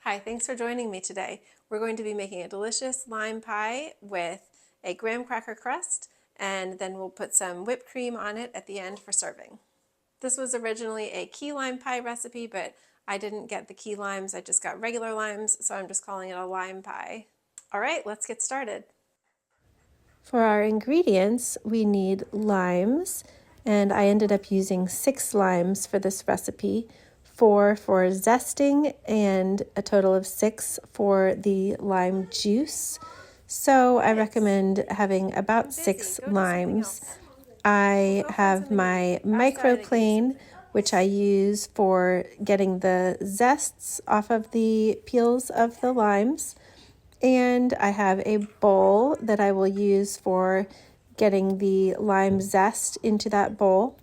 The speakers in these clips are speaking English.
Hi, thanks for joining me today. We're going to be making a delicious lime pie with a graham cracker crust, and then we'll put some whipped cream on it at the end for serving. This was originally a key lime pie recipe, but I didn't get the key limes, I just got regular limes, so I'm just calling it a lime pie. All right, let's get started. For our ingredients, we need limes, and I ended up using 6 limes for this recipe. 4 for zesting and a total of 6 for the lime juice. So I recommend having about 6 limes. I have my microplane, which I use for getting the zests off of the peels of the limes. And I have a bowl that I will use for getting the lime zest into that bowl.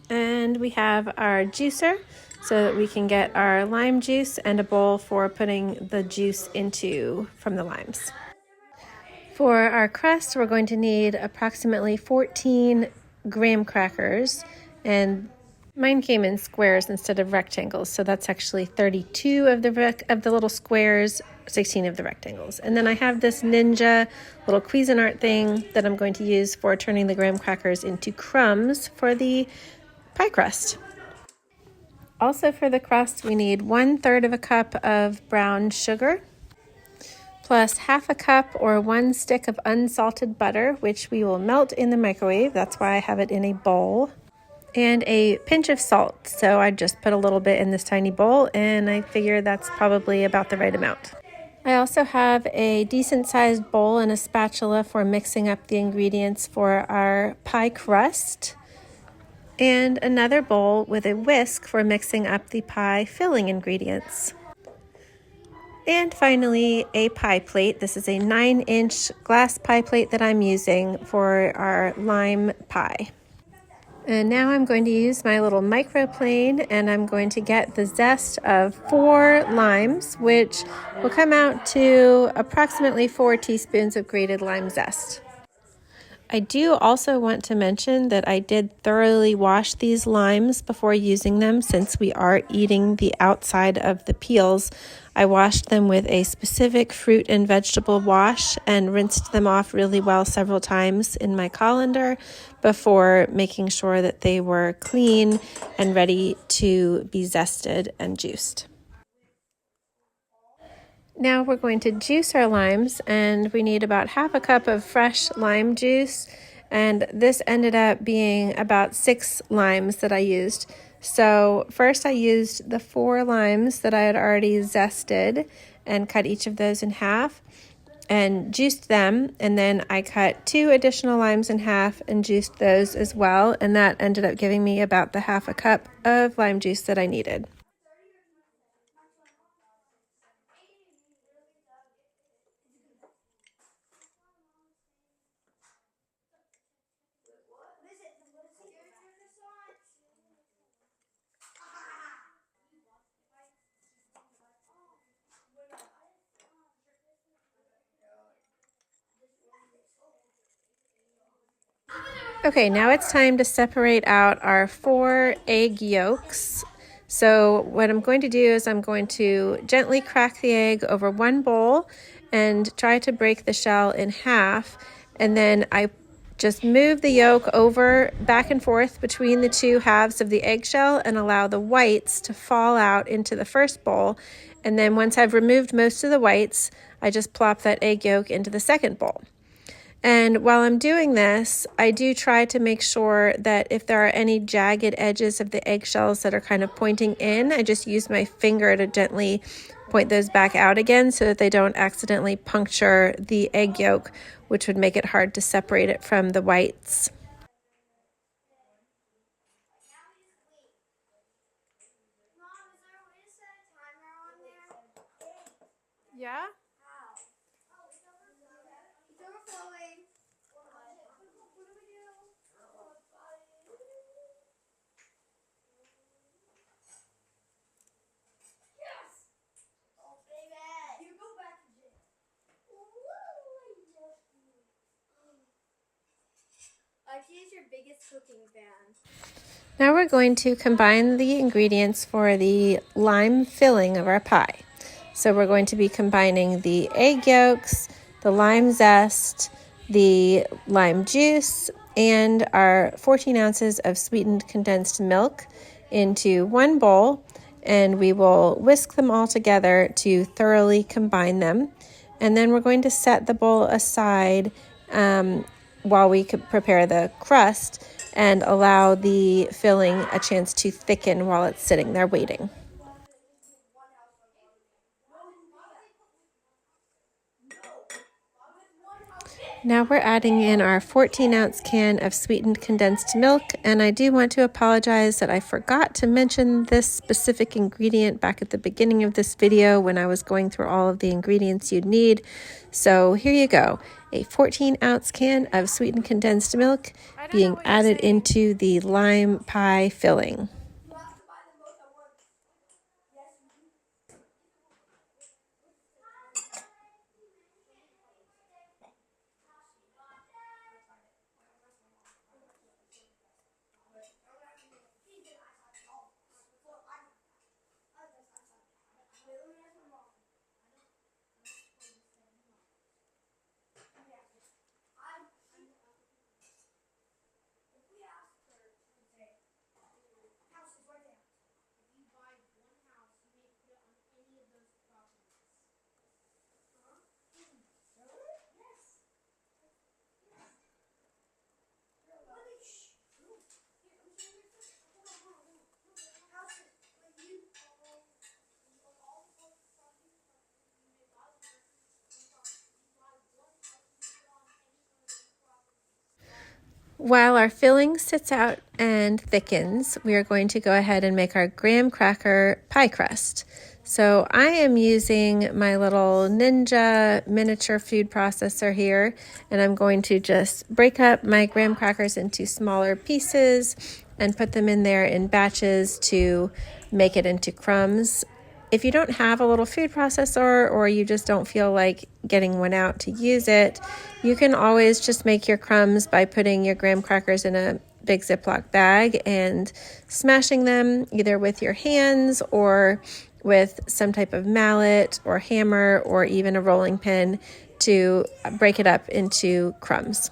And we have our juicer so that we can get our lime juice, and a bowl for putting the juice into from the limes. For our crust, we're going to need approximately 14 graham crackers, and mine came in squares instead of rectangles, so that's actually 32 of the little squares, 16 of the rectangles. And then I have this Ninja little Cuisinart thing that I'm going to use for turning the graham crackers into crumbs for the pie crust. Also for the crust, we need 1/3 of a cup of brown sugar, plus 1/2 cup or 1 stick of unsalted butter, which we will melt in the microwave. That's why I have it in a bowl. And a pinch of salt. So I just put a little bit in this tiny bowl, and I figure that's probably about the right amount. I also have a decent sized bowl and a spatula for mixing up the ingredients for our pie crust, and another bowl with a whisk for mixing up the pie filling ingredients. And finally, a pie plate. This is a 9-inch glass pie plate that I'm using for our lime pie. And now I'm going to use my little microplane, and I'm going to get the zest of 4 limes, which will come out to approximately 4 teaspoons of grated lime zest. I do also want to mention that I did thoroughly wash these limes before using them, since we are eating the outside of the peels. I washed them with a specific fruit and vegetable wash and rinsed them off really well several times in my colander before making sure that they were clean and ready to be zested and juiced. Now we're going to juice our limes, and we need about 1/2 cup of fresh lime juice, and this ended up being about 6 limes that I used. So first I used the 4 limes that I had already zested and cut each of those in half and juiced them, and then I cut 2 additional limes in half and juiced those as well, and that ended up giving me about the 1/2 cup of lime juice that I needed. Okay, now it's time to separate out our 4 egg yolks. So what I'm going to do is I'm going to gently crack the egg over one bowl and try to break the shell in half. And then I just move the yolk over back and forth between the 2 halves of the eggshell and allow the whites to fall out into the first bowl. And then once I've removed most of the whites, I just plop that egg yolk into the second bowl. And while I'm doing this, I do try to make sure that if there are any jagged edges of the eggshells that are kind of pointing in, I just use my finger to gently point those back out again so that they don't accidentally puncture the egg yolk, which would make it hard to separate it from the whites. Yeah? Now we're going to combine the ingredients for the lime filling of our pie. So we're going to be combining the egg yolks, the lime zest, the lime juice, and our 14 ounces of sweetened condensed milk into one bowl, and we will whisk them all together to thoroughly combine them. And then we're going to set the bowl aside while we prepare the crust and allow the filling a chance to thicken while it's sitting there waiting. Now we're adding in our 14-ounce can of sweetened condensed milk, and I do want to apologize that I forgot to mention this specific ingredient back at the beginning of this video when I was going through all of the ingredients you'd need. So here you go, a 14-ounce can of sweetened condensed milk being added into the lime pie filling. While our filling sits out and thickens, we are going to go ahead and make our graham cracker pie crust. So I am using my little Ninja miniature food processor here, and I'm going to just break up my graham crackers into smaller pieces and put them in there in batches to make it into crumbs. If you don't have a little food processor or you just don't feel like getting one out to use it, you can always just make your crumbs by putting your graham crackers in a big Ziploc bag and smashing them either with your hands or with some type of mallet or hammer or even a rolling pin to break it up into crumbs.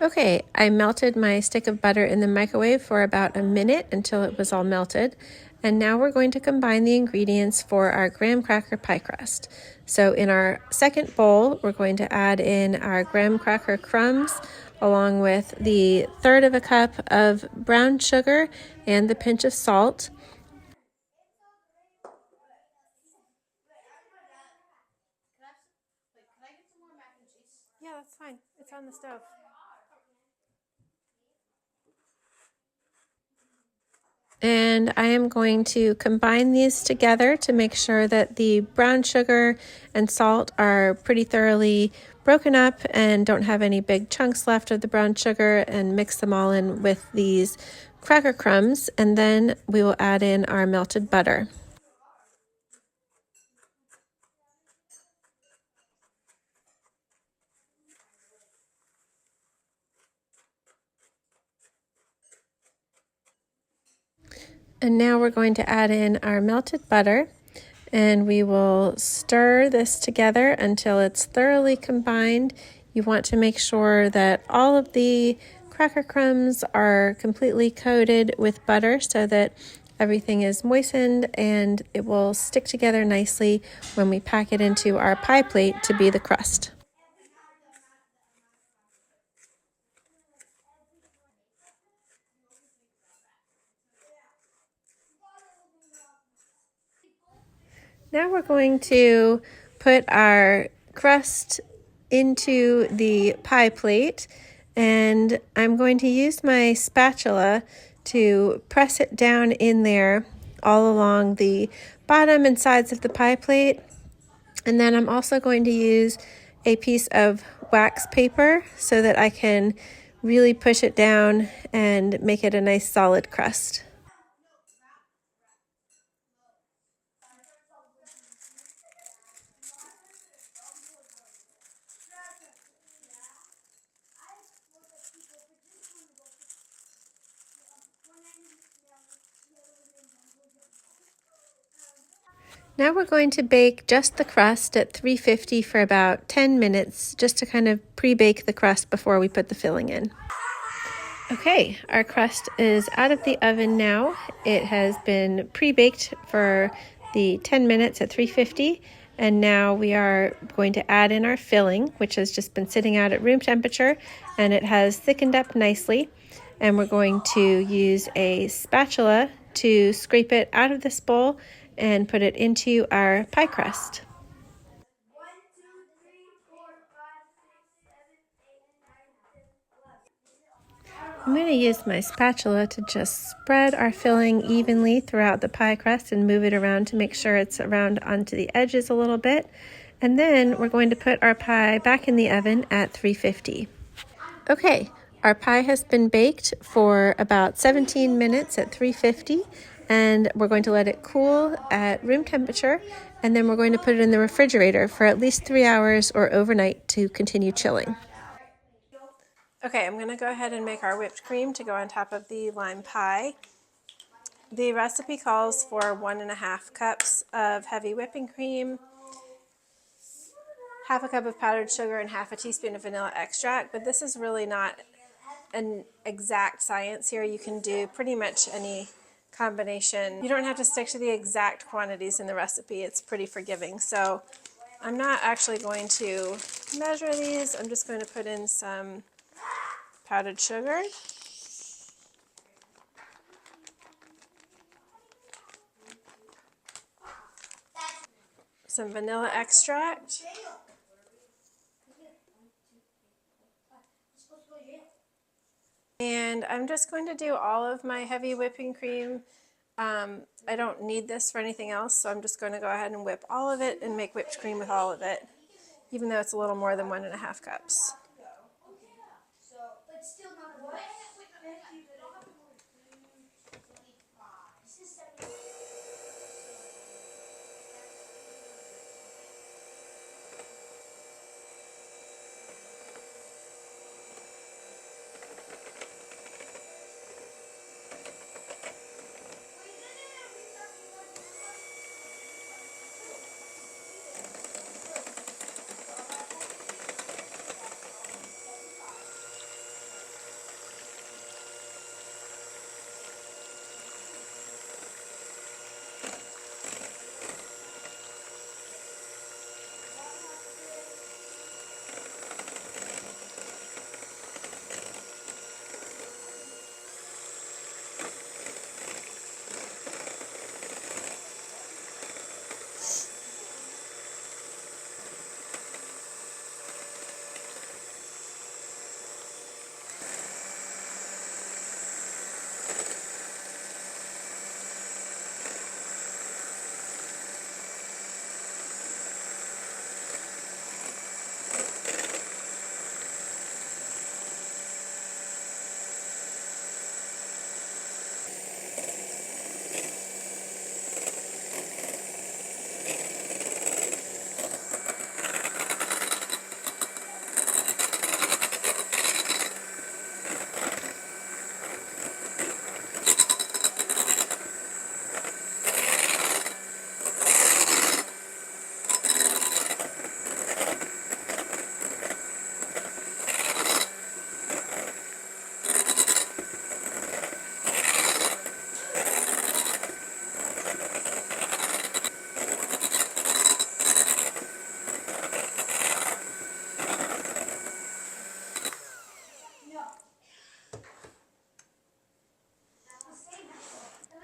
Okay, I melted my stick of butter in the microwave for about a minute until it was all melted. And now we're going to combine the ingredients for our graham cracker pie crust. So in our second bowl, we're going to add in our graham cracker crumbs along with the third of a cup of brown sugar and the pinch of salt. Yeah, that's fine. It's on the stove. And I am going to combine these together to make sure that the brown sugar and salt are pretty thoroughly broken up and don't have any big chunks left of the brown sugar, and mix them all in with these cracker crumbs. And then we will add in our melted butter. And now we're going to add in our melted butter, and we will stir this together until it's thoroughly combined. You want to make sure that all of the cracker crumbs are completely coated with butter so that everything is moistened and it will stick together nicely when we pack it into our pie plate to be the crust. Now we're going to put our crust into the pie plate, and I'm going to use my spatula to press it down in there all along the bottom and sides of the pie plate. And then I'm also going to use a piece of wax paper so that I can really push it down and make it a nice solid crust. Now we're going to bake just the crust at 350 for about 10 minutes, just to kind of pre-bake the crust before we put the filling in. Okay, our crust is out of the oven now. It has been pre-baked for the 10 minutes at 350, and now we are going to add in our filling, which has just been sitting out at room temperature, and it has thickened up nicely. And we're going to use a spatula to scrape it out of this bowl and put it into our pie crust. I'm going to use my spatula to just spread our filling evenly throughout the pie crust and move it around to make sure it's around onto the edges a little bit. And then we're going to put our pie back in the oven at 350. Okay, our pie has been baked for about 17 minutes at 350, and we're going to let it cool at room temperature, and then we're going to put it in the refrigerator for at least 3 hours or overnight to continue chilling. Okay, I'm going to go ahead and make our whipped cream to go on top of the lime pie. The recipe calls for 1.5 cups of heavy whipping cream, half a cup of powdered sugar, and half a teaspoon of vanilla extract, but this is really not an exact science here. You can do pretty much any combination. You don't have to stick to the exact quantities in the recipe. It's pretty forgiving. So I'm not actually going to measure these. I'm just going to put in some powdered sugar, some vanilla extract, and I'm just going to do all of my heavy whipping cream. I don't need this for anything else, so I'm just going to go ahead and whip all of it and make whipped cream with all of it, even though it's a little more than 1.5 cups.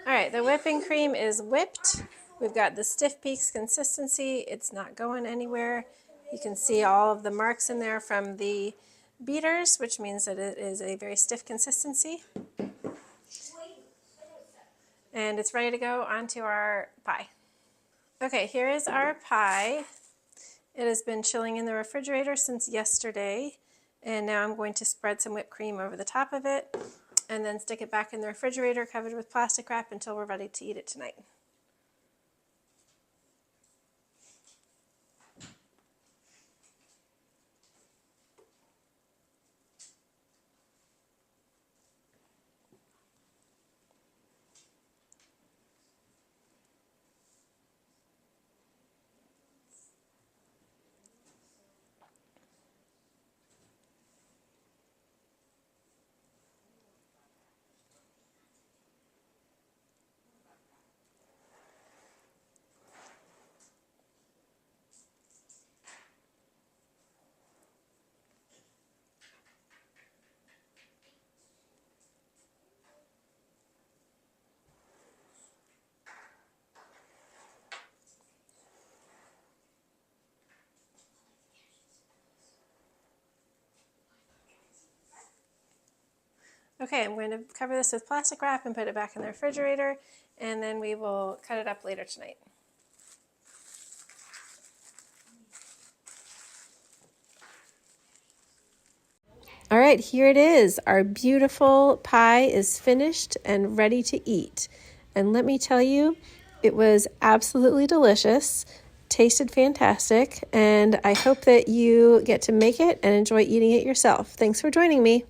All right, the whipping cream is whipped, We've got the stiff peaks consistency. It's not going anywhere. You can see all of the marks in there from the beaters, which means that it is a very stiff consistency. And it's ready to go onto our pie. Okay, here is our pie. It has been chilling in the refrigerator since yesterday, and now I'm going to spread some whipped cream over the top of it and then stick it back in the refrigerator covered with plastic wrap until we're ready to eat it tonight. Okay, I'm going to cover this with plastic wrap and put it back in the refrigerator, and then we will cut it up later tonight. All right, here it is. Our beautiful pie is finished and ready to eat. And let me tell you, it was absolutely delicious, tasted fantastic, and I hope that you get to make it and enjoy eating it yourself. Thanks for joining me.